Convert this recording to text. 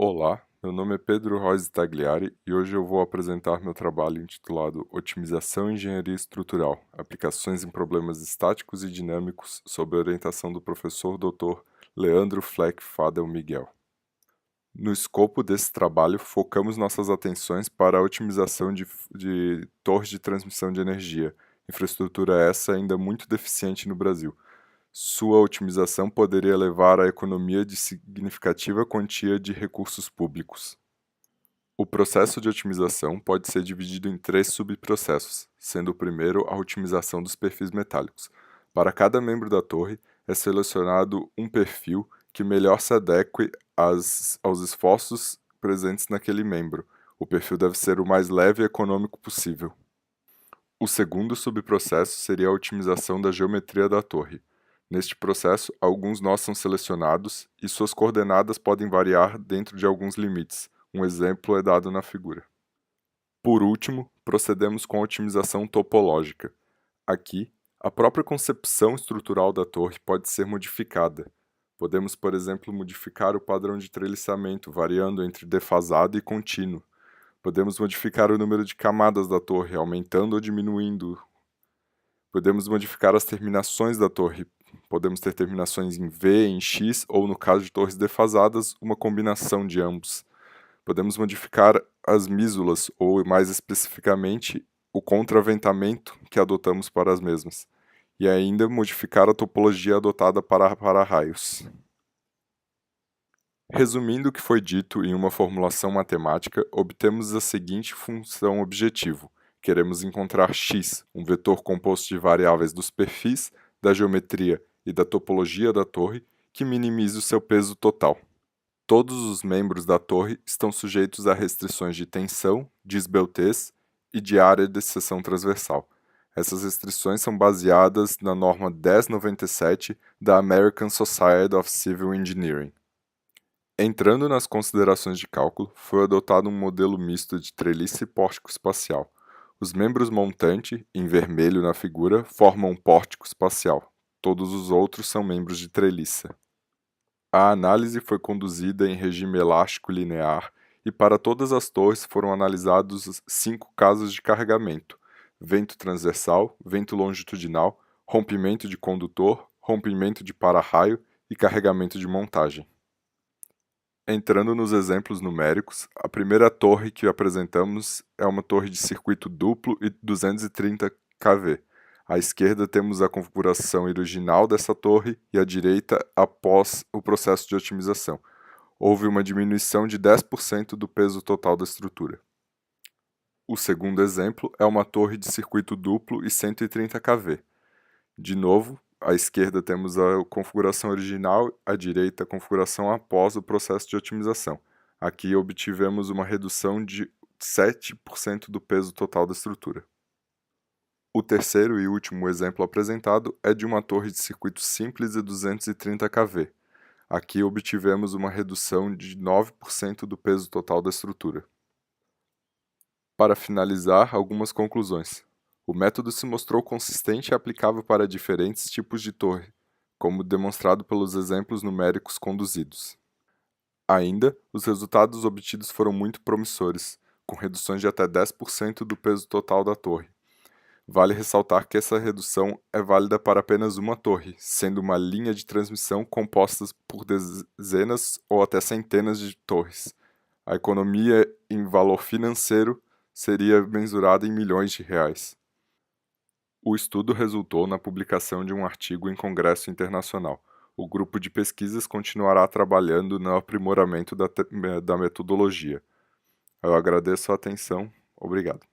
Olá, meu nome é Pedro Rosi Tagliari e hoje eu vou apresentar meu trabalho intitulado Otimização e Engenharia Estrutural, Aplicações em Problemas Estáticos e Dinâmicos, sob a orientação do professor Dr. Leandro Fleck Fadel Miguel. No escopo desse trabalho, focamos nossas atenções para a otimização de torres de transmissão de energia, infraestrutura essa ainda muito deficiente no Brasil. Sua otimização poderia levar à economia de significativa quantia de recursos públicos. O processo de otimização pode ser dividido em 3 subprocessos, sendo o primeiro a otimização dos perfis metálicos. Para cada membro da torre, é selecionado um perfil que melhor se adeque aos esforços presentes naquele membro. O perfil deve ser o mais leve e econômico possível. O segundo subprocesso seria a otimização da geometria da torre. Neste processo, alguns nós são selecionados e suas coordenadas podem variar dentro de alguns limites. Um exemplo é dado na figura. Por último, procedemos com a otimização topológica. Aqui, a própria concepção estrutural da torre pode ser modificada. Podemos, por exemplo, modificar o padrão de treliçamento, variando entre defasado e contínuo. Podemos modificar o número de camadas da torre, aumentando ou diminuindo. Podemos modificar as terminações da torre. Podemos ter terminações em V, em X, ou no caso de torres defasadas, uma combinação de ambos. Podemos modificar as mísulas, ou mais especificamente, o contraventamento que adotamos para as mesmas. E ainda modificar a topologia adotada para para-raios. Resumindo o que foi dito em uma formulação matemática, obtemos a seguinte função objetivo. Queremos encontrar x, um vetor composto de variáveis dos perfis, da geometria e da topologia da torre, que minimize o seu peso total. Todos os membros da torre estão sujeitos a restrições de tensão, de esbeltez e de área de seção transversal. Essas restrições são baseadas na norma 1097 da American Society of Civil Engineering. Entrando nas considerações de cálculo, foi adotado um modelo misto de treliça e pórtico espacial. Os membros montante, em vermelho na figura, formam um pórtico espacial. Todos os outros são membros de treliça. A análise foi conduzida em regime elástico linear e para todas as torres foram analisados 5 casos de carregamento: vento transversal, vento longitudinal, rompimento de condutor, rompimento de para-raio e carregamento de montagem. Entrando nos exemplos numéricos, a primeira torre que apresentamos é uma torre de circuito duplo e 230 kV. À esquerda temos a configuração original dessa torre e à direita após o processo de otimização. Houve uma diminuição de 10% do peso total da estrutura. O segundo exemplo é uma torre de circuito duplo e 130 kV. De novo, à esquerda temos a configuração original, à direita a configuração após o processo de otimização. Aqui obtivemos uma redução de 7% do peso total da estrutura. O terceiro e último exemplo apresentado é de uma torre de circuito simples e 230 kV. Aqui obtivemos uma redução de 9% do peso total da estrutura. Para finalizar, algumas conclusões. O método se mostrou consistente e aplicável para diferentes tipos de torre, como demonstrado pelos exemplos numéricos conduzidos. Ainda, os resultados obtidos foram muito promissores, com reduções de até 10% do peso total da torre. Vale ressaltar que essa redução é válida para apenas uma torre, sendo uma linha de transmissão composta por dezenas ou até centenas de torres. A economia em valor financeiro seria mensurada em milhões de reais. O estudo resultou na publicação de um artigo em congresso internacional. O grupo de pesquisas continuará trabalhando no aprimoramento da metodologia. Eu agradeço a atenção. Obrigado.